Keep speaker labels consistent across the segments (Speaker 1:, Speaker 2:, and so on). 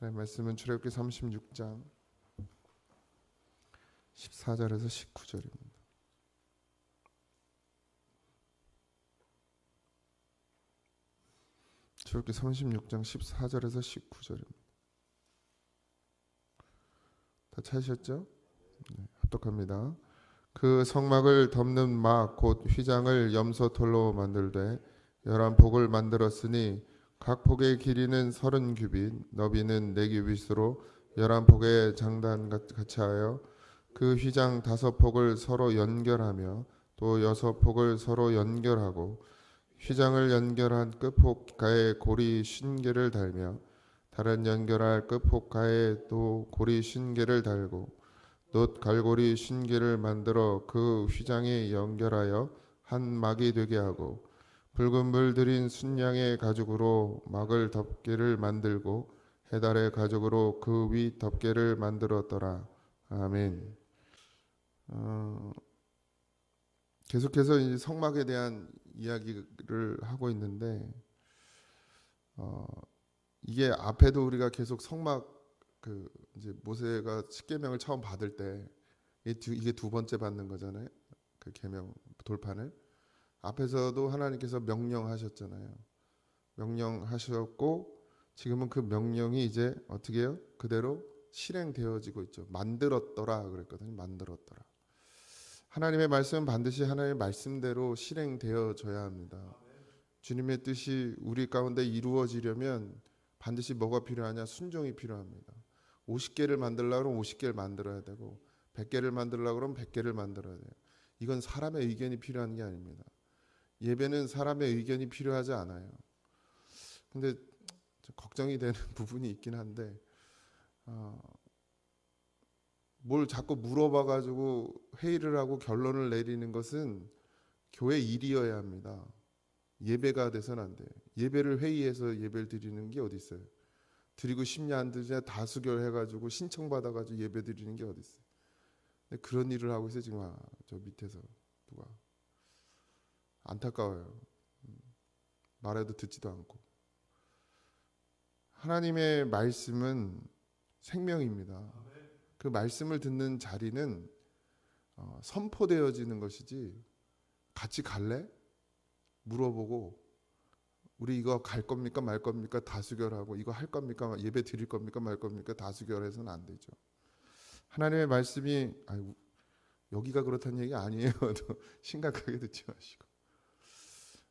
Speaker 1: 하나님의 말씀은 출애굽기 36장 14절에서 19절입니다. 출애굽기 36장 14절에서 19절입니다. 다 찾으셨죠? 네, 합독합니다. 그 성막을 덮는 막 곧 휘장을 염소털로 만들되 11폭을 만들었으니 각 폭의 길이는 30규빗 너비는 4규빗으로 11폭의 장단 같이 하여 그 휘장 5폭을 서로 연결하며 또 6폭을 서로 연결하고 휘장을 연결한 끝폭가에 고리 50개를 달며 다른 연결할 끝폭가에 또 고리 50개를 달고 놋 갈고리 50개를 만들어 그 휘장에 연결하여 한 막이 되게 하고 붉은 물 들인 순양의 가죽으로 막을 덮개를 만들고 해달의 가죽으로 그 위 덮개를 만들었더라. 아멘. 계속해서 이 성막에 대한 이야기를 하고 있는데 이게 앞에도 우리가 계속 성막 이제 모세가 십계명을 처음 받을 때 이게 두 번째 받는 거잖아요. 그 계명 돌판을 앞에서도 하나님께서 명령하셨잖아요. 명령하셨고 지금은 그 명령이 이제 어떻게 해요? 그대로 실행되어지고 있죠. 만들었더라 그랬거든요. 만들었더라. 하나님의 말씀은 반드시 하나님의 말씀대로 실행되어져야 합니다. 주님의 뜻이 우리 가운데 이루어지려면 반드시 뭐가 필요하냐? 순종이 필요합니다. 50개를 만들려고 그러면 50개를 만들어야 되고 100개를 만들려고 그러면 100개를 만들어야 돼요. 이건 사람의 의견이 필요한 게 아닙니다. 예배는 사람의 의견이 필요하지 않아요. 근데 걱정이 되는 부분이 있긴 한데 뭘 자꾸 물어봐가지고 회의를 하고 결론을 내리는 것은 교회 일이어야 합니다. 예배가 돼서는 안 돼요. 예배를 회의해서 예배를 드리는 게 어디 있어요? 드리고 싶냐 안 드리냐 다수결해가지고 신청받아가지고 예배 드리는 게 어디 있어요? 근데 그런 일을 하고 있어요 지금 저 밑에서 누가. 안타까워요. 말해도 듣지도 않고. 하나님의 말씀은 생명입니다. 그 말씀을 듣는 자리는 선포되어지는 것이지 같이 갈래? 물어보고 우리 이거 갈 겁니까 말 겁니까 다수결하고 이거 할 겁니까 예배 드릴 겁니까 말 겁니까 다수결해서는 안 되죠. 하나님의 말씀이 여기가 그렇다는 얘기 아니에요. 심각하게 듣지 마시고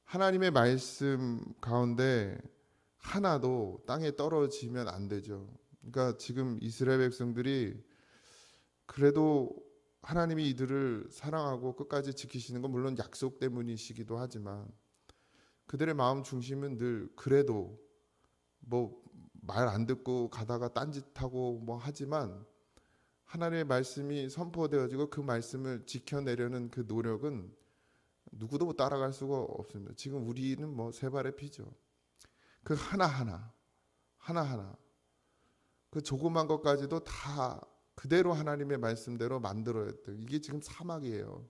Speaker 1: 하나님의 말씀 가운데 하나도 땅에 떨어지면 안 되죠. 그러니까 지금 이스라엘 백성들이 그래도 하나님이 이들을 사랑하고 끝까지 지키시는 건 물론 약속 때문이시기도 하지만 그들의 마음 중심은 늘 그래도 뭐 말 안 듣고 가다가 딴짓하고 뭐 하지만 하나님의 말씀이 선포되어지고 그 말씀을 지켜내려는 그 노력은 누구도 뭐 따라갈 수가 없습니다. 지금 우리는 뭐 세 발의 피죠. 그 하나하나 그 조그만 것까지도 다 그대로 하나님의 말씀대로 만들어야 돼요. 이게 지금 사막이에요.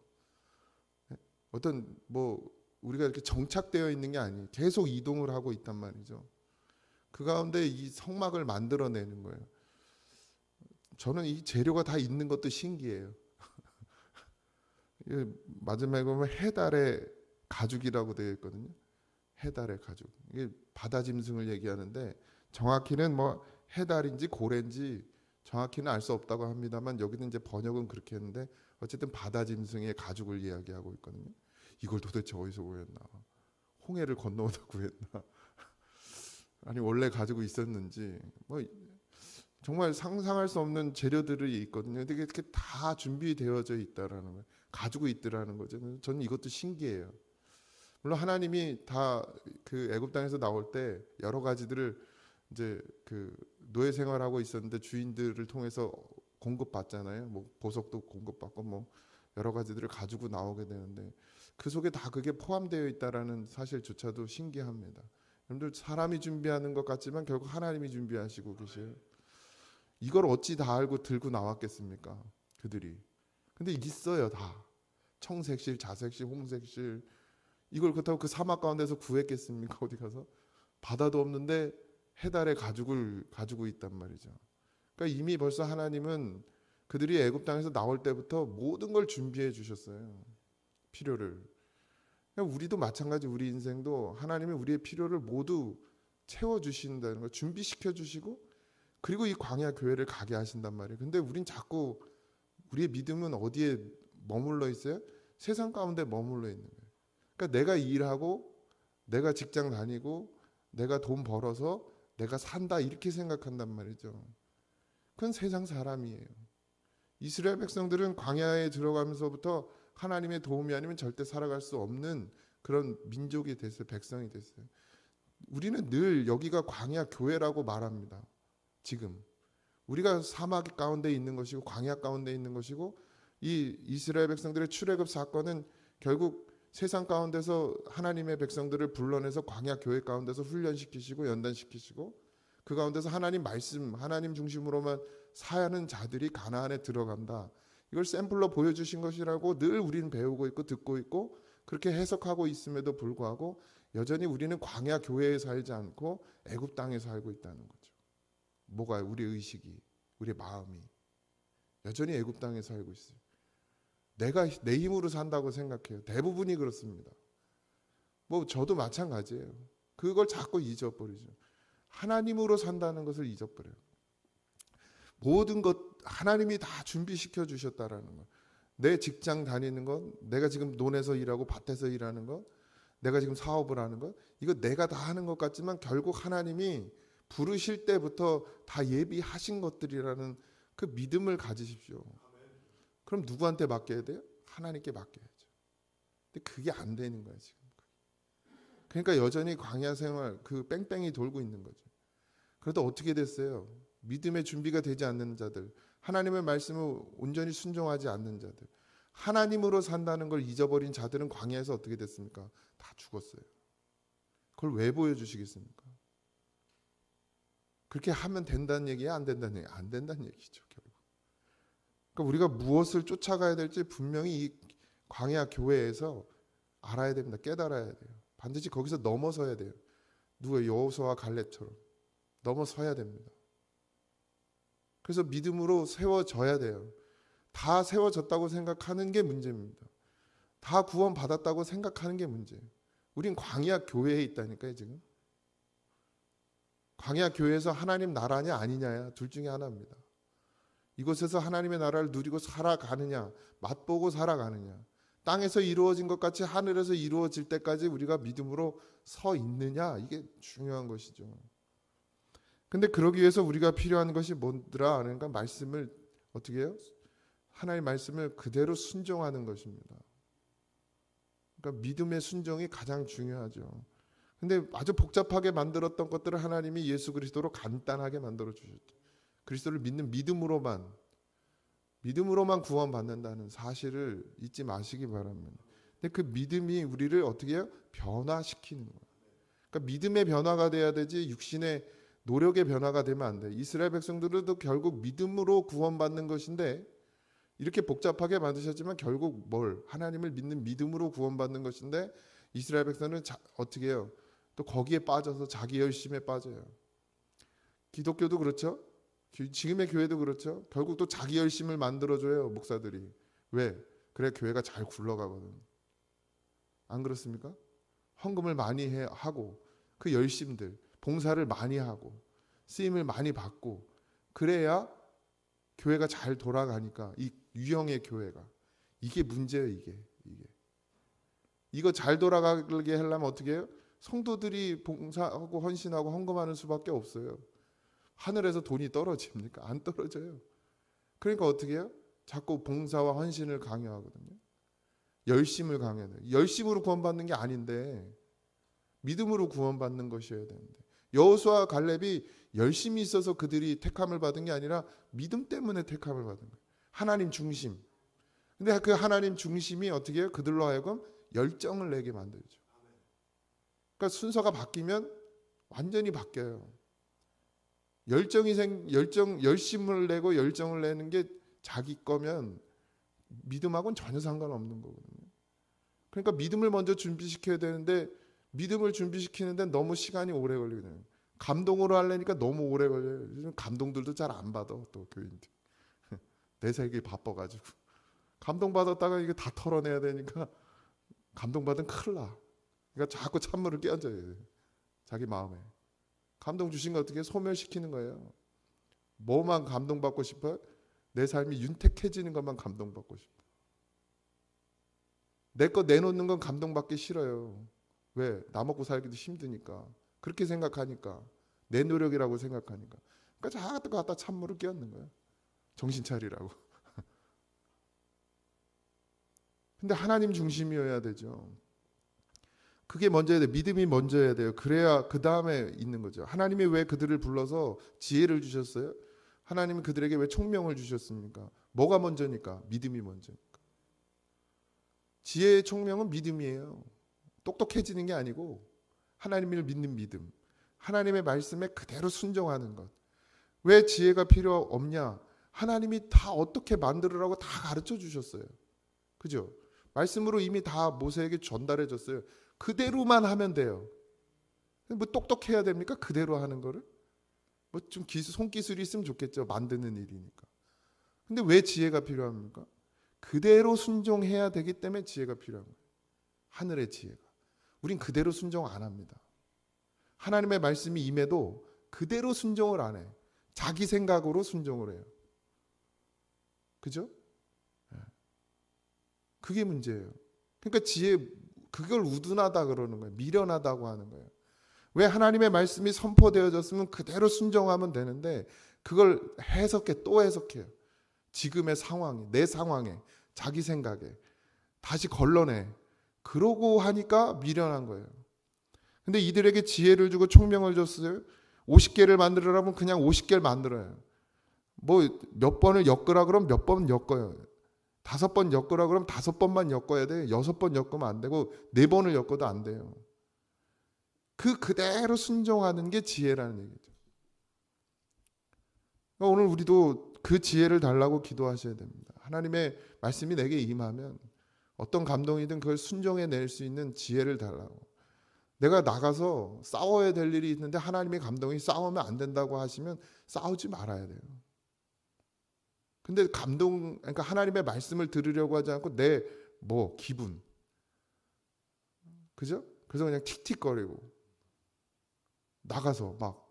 Speaker 1: 어떤 뭐 우리가 이렇게 정착되어 있는 게 아니에요. 계속 이동을 하고 있단 말이죠. 그 가운데 이 성막을 만들어내는 거예요. 저는 이 재료가 다 있는 것도 신기해요. 마지막에 보면 해달의 가죽이라고 되어 있거든요. 해달의 가죽. 이게 바다 짐승을 얘기하는데 정확히는 뭐 해달인지 고래인지 정확히는 알 수 없다고 합니다만 여기는 이제 번역은 그렇게 했는데 어쨌든 바다 짐승의 가죽을 이야기하고 있거든요. 이걸 도대체 어디서 구했나? 홍해를 건너오다 구했나? 아니 원래 가지고 있었는지 뭐 정말 상상할 수 없는 재료들이 있거든요. 근데 이렇게 다 준비되어져 있다라는 거예요. 가지고 있더라는 거죠. 저는 이것도 신기해요. 물론 하나님이 다 그 애굽 땅에서 나올 때 여러 가지들을 이제 그 노예 생활하고 있었는데 주인들을 통해서 공급받잖아요. 뭐 보석도 공급받고 뭐 여러 가지들을 가지고 나오게 되는데 그 속에 다 그게 포함되어 있다라는 사실조차도 신기합니다. 여러분들 사람이 준비하는 것 같지만 결국 하나님이 준비하시고 계세요. 이걸 어찌 다 알고 들고 나왔겠습니까? 그들이. 근데 있어요 다. 청색실, 자색실, 홍색실 이걸 그렇다고 그 사막 가운데서 구했겠습니까? 어디 가서? 바다도 없는데 해달의 가죽을 가지고 있단 말이죠. 그러니까 이미 벌써 하나님은 그들이 애굽 땅에서 나올 때부터 모든 걸 준비해 주셨어요. 필요를. 그러니까 우리도 마찬가지, 우리 인생도 하나님이 우리의 필요를 모두 채워 주신다는 거, 준비시켜 주시고, 그리고 이 광야 교회를 가게 하신단 말이에요. 근데 우린 자꾸 우리의 믿음은 어디에 머물러 있어요? 세상 가운데 머물러 있는 거예요. 그러니까 내가 일하고 내가 직장 다니고 내가 돈 벌어서 내가 산다, 이렇게 생각한단 말이죠. 그건 세상 사람이에요. 이스라엘 백성들은 광야에 들어가면서부터 하나님의 도움이 아니면 절대 살아갈 수 없는 그런 민족이 됐어요. 백성이 됐어요. 우리는 늘 여기가 광야 교회라고 말합니다. 지금 우리가 사막 가운데 있는 것이고 광야 가운데 있는 것이고, 이 이스라엘 백성들의 출애굽 사건은 결국 세상 가운데서 하나님의 백성들을 불러내서 광야 교회 가운데서 훈련시키시고 연단시키시고, 그 가운데서 하나님 말씀, 하나님 중심으로만 사는 자들이 가나안에 들어간다, 이걸 샘플로 보여주신 것이라고 늘 우리는 배우고 있고 듣고 있고 그렇게 해석하고 있음에도 불구하고 여전히 우리는 광야 교회에 살지 않고 애굽 땅에 살고 있다는 거죠. 뭐가 우리 의식이, 우리 마음이 여전히 애굽 땅에 살고 있어요. 내가 내 힘으로 산다고 생각해요. 대부분이 그렇습니다. 뭐 저도 마찬가지예요. 그걸 자꾸 잊어버리죠. 하나님으로 산다는 것을 잊어버려요. 모든 것 하나님이 다 준비시켜 주셨다라는 것. 내 직장 다니는 것, 내가 지금 논에서 일하고 밭에서 일하는 것, 내가 지금 사업을 하는 것, 이거 내가 다 하는 것 같지만 결국 하나님이 부르실 때부터 다 예비하신 것들이라는 그 믿음을 가지십시오. 그럼 누구한테 맡겨야 돼요? 하나님께 맡겨야죠. 근데 그게 안 되는 거예요, 지금. 그러니까 여전히 광야 생활 그 뺑뺑이 돌고 있는 거죠. 그래도 어떻게 됐어요? 믿음의 준비가 되지 않는 자들, 하나님의 말씀을 온전히 순종하지 않는 자들, 하나님으로 산다는 걸 잊어버린 자들은 광야에서 어떻게 됐습니까? 다 죽었어요. 그걸 왜 보여주시겠습니까? 그렇게 하면 된다는 얘기야, 안 된다는 얘기야? 안 된다는 얘기죠, 결국. 그러니까 우리가 무엇을 쫓아가야 될지 분명히 이 광야 교회에서 알아야 됩니다. 깨달아야 돼요. 반드시 거기서 넘어서야 돼요. 누구의 여호수아와 갈렙처럼 넘어서야 됩니다. 그래서 믿음으로 세워져야 돼요. 다 세워졌다고 생각하는 게 문제입니다. 다 구원받았다고 생각하는 게 문제예요. 우린 광야 교회에 있다니까요, 지금. 광야 교회에서 하나님 나라냐 아니냐야 둘 중에 하나입니다. 이곳에서 하나님의 나라를 누리고 살아가느냐, 맛보고 살아가느냐, 땅에서 이루어진 것 같이 하늘에서 이루어질 때까지 우리가 믿음으로 서 있느냐, 이게 중요한 것이죠. 근데 그러기 위해서 우리가 필요한 것이 뭐더라? 그러니까 말씀을 어떻게 해요? 하나님의 말씀을 그대로 순종하는 것입니다. 그러니까 믿음의 순종이 가장 중요하죠. 근데 아주 복잡하게 만들었던 것들을 하나님이 예수 그리스도로 간단하게 만들어 주셨죠. 그리스도를 믿는 믿음으로만 구원받는다는 사실을 잊지 마시기 바랍니다. 근데 그 믿음이 우리를 어떻게 해요? 변화시키는 거예요. 그러니까 믿음의 변화가 돼야 되지 육신의 노력의 변화가 되면 안 돼. 이스라엘 백성들도 결국 믿음으로 구원받는 것인데, 이렇게 복잡하게 만드셨지만 결국 뭘? 하나님을 믿는 믿음으로 구원받는 것인데, 이스라엘 백성은 어떻게 해요? 또 거기에 빠져서 자기 열심에 빠져요. 기독교도 그렇죠. 지금의 교회도 그렇죠. 결국 또 자기 열심을 만들어줘요, 목사들이. 왜? 그래 교회가 잘 굴러가거든. 안 그렇습니까? 헌금을 많이 하고 그 열심들, 봉사를 많이 하고 쓰임을 많이 받고, 그래야 교회가 잘 돌아가니까. 이 유형의 교회가 이게 문제예요. 이거 잘 돌아가게 하려면 어떻게 해요? 성도들이 봉사하고 헌신하고 헌금하는 수밖에 없어요. 하늘에서 돈이 떨어집니까? 안 떨어져요. 그러니까 어떻게 해요? 자꾸 봉사와 헌신을 강요하거든요. 열심을 강요해요. 열심으로 구원받는 게 아닌데 믿음으로 구원받는 것이어야 되는데, 여호수아와 갈렙이 열심히 있어서 그들이 택함을 받은 게 아니라 믿음 때문에 택함을 받은 거예요. 하나님 중심. 근데 그 하나님 중심이 어떻게 해요? 그들로 하여금 열정을 내게 만들죠. 그러니까 순서가 바뀌면 완전히 바뀌어요. 열심을 내고 열정을 내는 게 자기 거면 믿음하고는 전혀 상관없는 거거든요. 그러니까 믿음을 먼저 준비시켜야 되는데, 믿음을 준비시키는데 너무 시간이 오래 걸리거든요. 감동으로 하려니까 너무 오래 걸려요. 요즘 감동들도 잘 안 받아 또 교인들. 내 세계 바빠가지고 감동받았다가 이게 다 털어내야 되니까 감동받으면 큰일 나. 그러니까 자꾸 찬물을 끼얹어야 돼. 자기 마음에. 감동 주신 거 어떻게 소멸시키는 거예요. 뭐만 감동받고 싶어요? 내 삶이 윤택해지는 것만 감동받고 싶어. 내 거 내놓는 건 감동받기 싫어요. 왜? 나 먹고 살기도 힘드니까. 그렇게 생각하니까. 내 노력이라고 생각하니까. 그러니까 자꾸 갖다 찬물을 끼얹는 거예요. 정신 차리라고. 근데 하나님 중심이어야 되죠. 그게 먼저야 돼. 믿음이 먼저야 돼요. 그래야 그 다음에 있는 거죠. 하나님이 왜 그들을 불러서 지혜를 주셨어요? 하나님이 그들에게 왜 총명을 주셨습니까? 뭐가 먼저니까? 믿음이 먼저니까. 지혜의 총명은 믿음이에요. 똑똑해지는 게 아니고 하나님을 믿는 믿음. 하나님의 말씀에 그대로 순종하는 것. 왜 지혜가 필요 없냐? 하나님이 다 어떻게 만들으라고 다 가르쳐 주셨어요. 그죠? 말씀으로 이미 다 모세에게 전달해 줬어요. 그대로만 하면 돼요. 뭐 똑똑해야 됩니까? 그대로 하는 거를? 뭐 좀 손기술이 있으면 좋겠죠. 만드는 일이니까. 근데 왜 지혜가 필요합니까? 그대로 순종해야 되기 때문에 지혜가 필요한 거예요. 하늘의 지혜가. 우린 그대로 순종 안 합니다. 하나님의 말씀이 임해도 그대로 순종을 안 해. 자기 생각으로 순종을 해요. 그죠? 그게 문제예요. 그러니까 지혜, 그걸 우둔하다 그러는 거예요. 미련하다고 하는 거예요. 왜 하나님의 말씀이 선포되어졌으면 그대로 순종하면 되는데 그걸 해석해, 또 해석해요. 지금의 상황에, 내 상황에, 자기 생각에 다시 걸러내. 그러고 하니까 미련한 거예요. 근데 이들에게 지혜를 주고 총명을 줬어요. 50개를 만들으라면 그냥 50개를 만들어요. 뭐 몇 번을 엮으라 그러면 몇 번 엮어요. 5번 엮으라 그러면 5번만 엮어야 돼. 6번 엮으면 안 되고 4번을 엮어도 안 돼요. 그대로 순종하는 게 지혜라는 얘기죠. 그러니까 오늘 우리도 그 지혜를 달라고 기도하셔야 됩니다. 하나님의 말씀이 내게 임하면 어떤 감동이든 그걸 순종해낼 수 있는 지혜를 달라고. 내가 나가서 싸워야 될 일이 있는데 하나님의 감동이 싸우면 안 된다고 하시면 싸우지 말아야 돼요. 근데 그러니까 하나님의 말씀을 들으려고 하지 않고 내 기분. 그죠? 그래서 그냥 틱틱거리고 나가서 막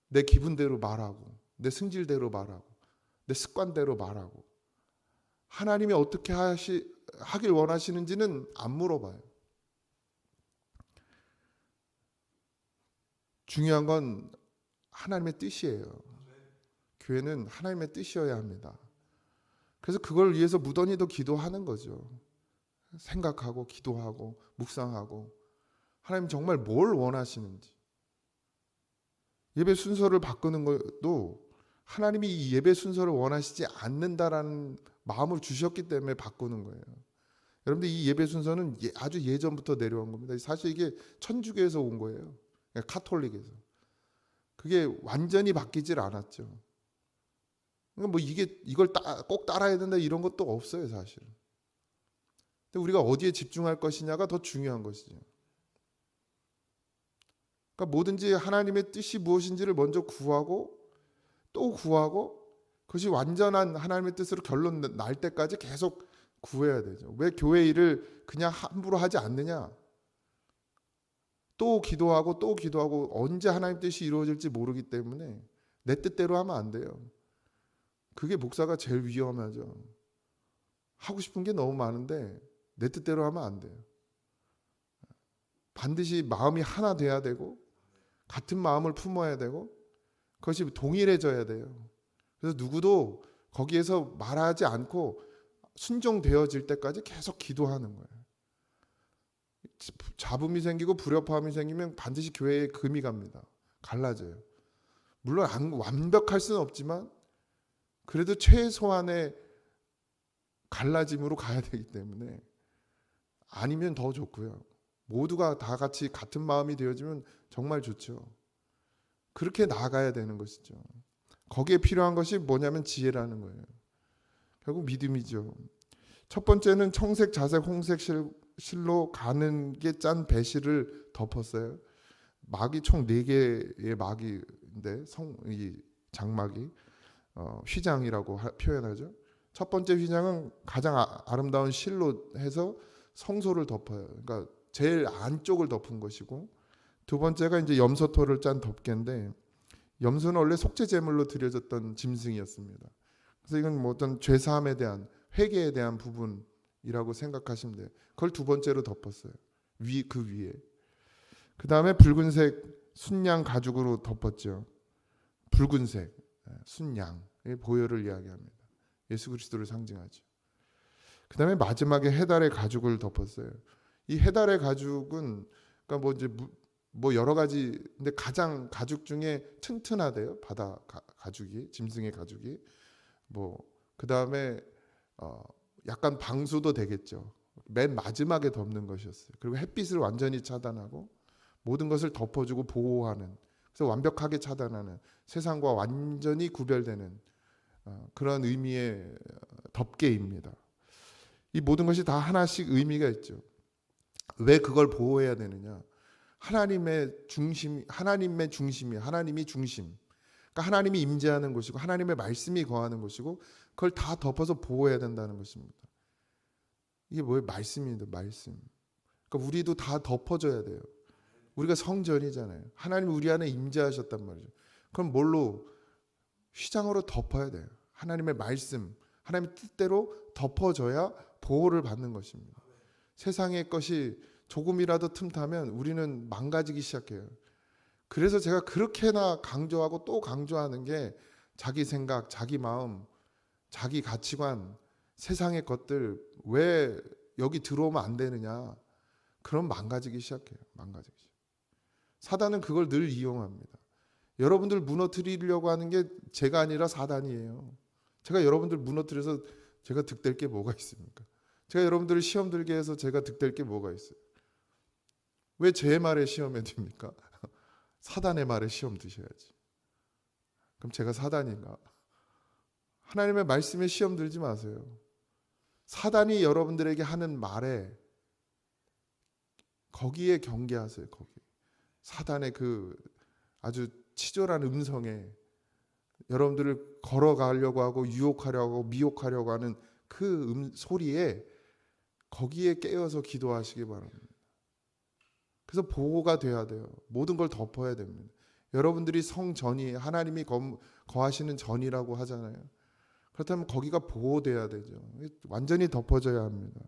Speaker 1: 내 기분대로 말하고 내 승질대로 말하고 내 습관대로 말하고 하나님이 어떻게 하길 원하시는지는 안 물어봐요. 중요한 건 하나님의 뜻이에요. 교회는 하나님의 뜻이어야 합니다. 그래서 그걸 위해서 무던히도 기도하는 거죠. 생각하고 기도하고 묵상하고 하나님 정말 뭘 원하시는지. 예배 순서를 바꾸는 것도 하나님이 이 예배 순서를 원하시지 않는다라는 마음을 주셨기 때문에 바꾸는 거예요. 여러분들 이 예배 순서는 아주 예전부터 내려온 겁니다. 사실 이게 천주교에서 온 거예요. 카톨릭에서. 그게 완전히 바뀌질 않았죠. 그러니까 이걸 꼭 따라야 된다 이런 것도 없어요, 사실. 근데 우리가 어디에 집중할 것이냐가 더 중요한 것이죠. 그러니까 뭐든지 하나님의 뜻이 무엇인지를 먼저 구하고 또 구하고 그것이 완전한 하나님의 뜻으로 결론 날 때까지 계속 구해야 되죠. 왜 교회 일을 그냥 함부로 하지 않느냐? 또 기도하고 또 기도하고 언제 하나님 뜻이 이루어질지 모르기 때문에 내 뜻대로 하면 안 돼요. 그게 목사가 제일 위험하죠. 하고 싶은 게 너무 많은데 내 뜻대로 하면 안 돼요. 반드시 마음이 하나 돼야 되고 같은 마음을 품어야 되고 그것이 동일해져야 돼요. 그래서 누구도 거기에서 말하지 않고 순종되어질 때까지 계속 기도하는 거예요. 잡음이 생기고 불협화음이 생기면 반드시 교회에 금이 갑니다. 갈라져요. 물론 완벽할 수는 없지만 그래도 최소한의 갈라짐으로 가야 되기 때문에 아니면 더 좋고요. 모두가 다 같이 같은 마음이 되어지면 정말 좋죠. 그렇게 나아가야 되는 것이죠. 거기에 필요한 것이 뭐냐면 지혜라는 거예요. 결국 믿음이죠. 첫 번째는 청색, 자색, 홍색 실로 가는 게 짠 배실을 덮었어요. 막이 총 4개의 막인데 이 장막이 휘장이라고 표현하죠. 첫 번째 휘장은 가장 아름다운 실로 해서 성소를 덮어요. 그러니까 제일 안쪽을 덮은 것이고, 두 번째가 이제 염소토를 짠 덮개인데, 염소는 원래 속죄 제물로 드려졌던 짐승이었습니다. 그래서 이건 뭐 어떤 죄 사함에 대한, 회개에 대한 부분이라고 생각하시면 돼요. 그걸 두 번째로 덮었어요. 그 위에. 그 다음에 붉은색 순양 가죽으로 덮었죠. 붉은색 순양, 보혈을 이야기합니다. 예수 그리스도를 상징하죠. 그 다음에 마지막에 해달의 가죽을 덮었어요. 이 해달의 가죽은 그러니까 뭐 이제 뭐 여러 가지, 근데 가장 가죽 중에 튼튼하대요. 바다 가죽이, 짐승의 가죽이. 뭐 그 다음에 약간 방수도 되겠죠. 맨 마지막에 덮는 것이었어요. 그리고 햇빛을 완전히 차단하고 모든 것을 덮어주고 보호하는, 그래서 완벽하게 차단하는, 세상과 완전히 구별되는 그런 의미의 덮개입니다. 이 모든 것이 다 하나씩 의미가 있죠. 왜 그걸 보호해야 되느냐? 하나님의 중심이 하나님이 중심. 그러니까 하나님이 임재하는 곳이고 하나님의 말씀이 거하는 곳이고 그걸 다 덮어서 보호해야 된다는 것입니다. 이게 뭐예요? 말씀입니다. 말씀. 그러니까 우리도 다 덮어줘야 돼요. 우리가 성전이잖아요. 하나님이 우리 안에 임재하셨단 말이죠. 그럼 뭘로? 휘장으로 덮어야 돼요. 하나님의 말씀, 하나님의 뜻대로 덮어줘야 보호를 받는 것입니다. 세상의 것이 조금이라도 틈타면 우리는 망가지기 시작해요. 그래서 제가 그렇게나 강조하고 또 강조하는 게 자기 생각, 자기 마음, 자기 가치관, 세상의 것들 왜 여기 들어오면 안 되느냐. 그럼 망가지기 시작해요. 망가지기 시작해요. 사단은 그걸 늘 이용합니다. 여러분들 무너뜨리려고 하는 게 제가 아니라 사단이에요. 제가 여러분들 무너뜨려서 제가 득될 게 뭐가 있습니까? 제가 여러분들을 시험 들게 해서 제가 득될 게 뭐가 있어요? 왜 제 말에 시험에 듭니까? 사단의 말에 시험 드셔야지. 그럼 제가 사단인가? 하나님의 말씀에 시험 들지 마세요. 사단이 여러분들에게 하는 말에 거기에 경계하세요. 거기. 사단의 그 아주 치졸한 음성에 여러분들을 걸어가려고 하고 유혹하려고 하고 미혹하려고 하는 그 소리에 거기에 깨어서 기도하시기 바랍니다. 그래서 보호가 돼야 돼요. 모든 걸 덮어야 됩니다. 여러분들이 성전이 하나님이 거하시는 전이라고 하잖아요. 그렇다면 거기가 보호돼야 되죠. 완전히 덮어져야 합니다.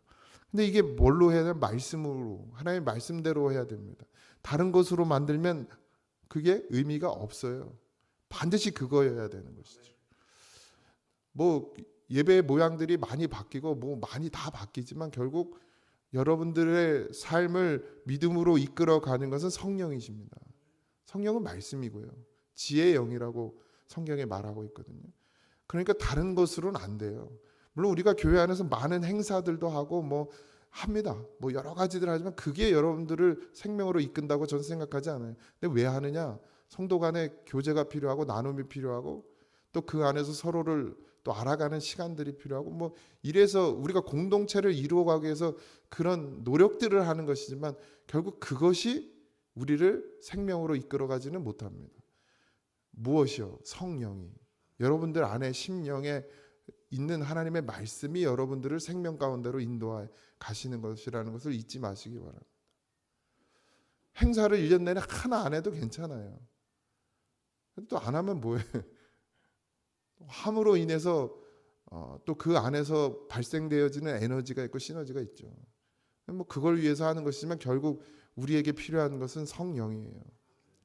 Speaker 1: 근데 이게 뭘로 해야 되나? 말씀으로, 하나님의 말씀대로 해야 됩니다. 다른 것으로 만들면 그게 의미가 없어요. 반드시 그거여야 되는 것이죠. 뭐 예배의 모양들이 많이 바뀌고 뭐 많이 다 바뀌지만 결국 여러분들의 삶을 믿음으로 이끌어가는 것은 성령이십니다. 성령은 말씀이고요. 지혜의 영이라고 성경에 말하고 있거든요. 그러니까 다른 것으로는 안 돼요. 물론 우리가 교회 안에서 많은 행사들도 하고 뭐 합니다. 뭐 여러 가지들 하지만 그게 여러분들을 생명으로 이끈다고 저는 생각하지 않아요. 근데 왜 하느냐? 성도 간에 교제가 필요하고 나눔이 필요하고 또 그 안에서 서로를 또 알아가는 시간들이 필요하고 뭐 이래서 우리가 공동체를 이루어가기 위해서 그런 노력들을 하는 것이지만 결국 그것이 우리를 생명으로 이끌어가지는 못합니다. 무엇이요? 성령이. 여러분들 안에 심령에 있는 하나님의 말씀이 여러분들을 생명 가운데로 인도해 가시는 것이라는 것을 잊지 마시기 바랍니다. 행사를 1년 내내 하나 안 해도 괜찮아요. 또 안 하면 뭐예요? 함으로 인해서 또 그 안에서 발생되어지는 에너지가 있고 시너지가 있죠. 뭐 그걸 위해서 하는 것이지만 결국 우리에게 필요한 것은 성령이에요.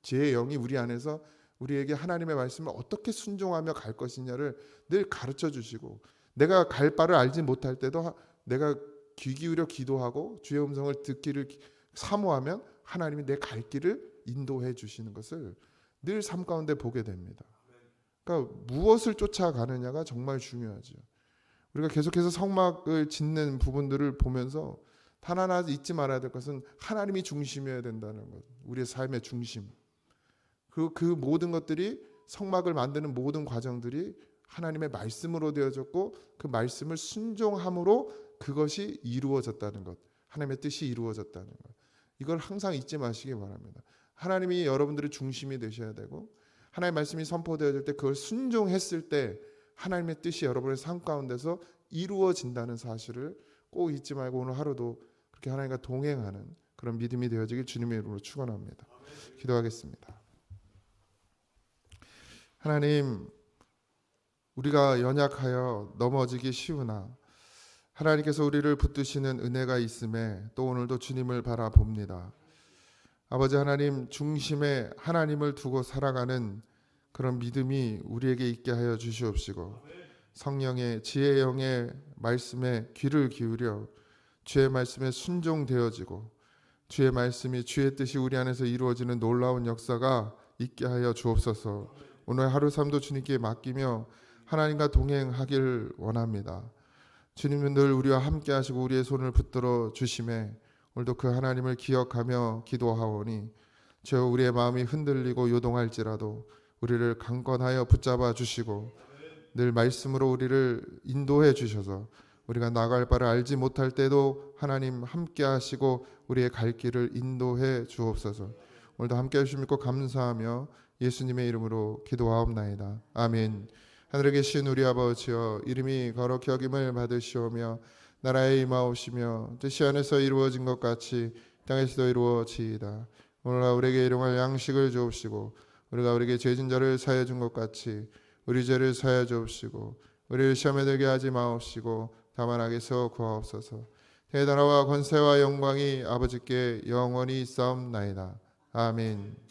Speaker 1: 지혜의 영이 우리 안에서 우리에게 하나님의 말씀을 어떻게 순종하며 갈 것이냐를 늘 가르쳐 주시고 내가 갈 바를 알지 못할 때도 내가 귀 기울여 기도하고 주의 음성을 듣기를 사모하면 하나님이 내 갈 길을 인도해 주시는 것을 늘 삶 가운데 보게 됩니다. 그러니까 무엇을 쫓아가느냐가 정말 중요하죠. 우리가 계속해서 성막을 짓는 부분들을 보면서 단 하나 잊지 말아야 될 것은 하나님이 중심이어야 된다는 것. 우리의 삶의 중심. 그 모든 것들이 성막을 만드는 모든 과정들이 하나님의 말씀으로 되어졌고 그 말씀을 순종함으로 그것이 이루어졌다는 것. 하나님의 뜻이 이루어졌다는 것. 이걸 항상 잊지 마시기 바랍니다. 하나님이 여러분들의 중심이 되셔야 되고 하나님의 말씀이 선포되어질 때 그걸 순종했을 때 하나님의 뜻이 여러분의 삶 가운데서 이루어진다는 사실을 꼭 잊지 말고 오늘 하루도 그렇게 하나님과 동행하는 그런 믿음이 되어지길 주님의 이름으로 축원합니다. 기도하겠습니다. 하나님, 우리가 연약하여 넘어지기 쉬우나 하나님께서 우리를 붙드시는 은혜가 있음에 또 오늘도 주님을 바라봅니다. 아버지 하나님, 중심에 하나님을 두고 살아가는 그런 믿음이 우리에게 있게 하여 주시옵시고 성령의 지혜의 영의 말씀에 귀를 기울여 주의 말씀에 순종되어지고 주의 말씀이 주의 뜻이 우리 안에서 이루어지는 놀라운 역사가 있게 하여 주옵소서. 오늘 하루 삶도 주님께 맡기며 하나님과 동행하길 원합니다. 주님은 늘 우리와 함께 하시고 우리의 손을 붙들어 주심에 오늘도 그 하나님을 기억하며 기도하오니 주여 우리의 마음이 흔들리고 요동할지라도 우리를 강건하여 붙잡아 주시고 늘 말씀으로 우리를 인도해 주셔서 우리가 나갈 바를 알지 못할 때도 하나님 함께 하시고 우리의 갈 길을 인도해 주옵소서. 오늘도 함께 해주심 믿고 감사하며 예수님의 이름으로 기도하옵나이다. 아멘. 하늘에 계신 우리 아버지여, 이름이 거룩히 여김을 받으시오며 나라에 임하옵시며 뜻이 안에서 이루어진 것 같이 땅에서도 이루어지이다. 오늘날 우리에게 일용할 양식을 주옵시고 우리가 우리에게 죄진 자를 사하여 준 것 같이 우리 죄를 사하여 주옵시고 우리를 시험에 들게 하지 마옵시고 다만 악에서 구하옵소서. 대단하와 권세와 영광이 아버지께 영원히 있사옵나이다. 아멘.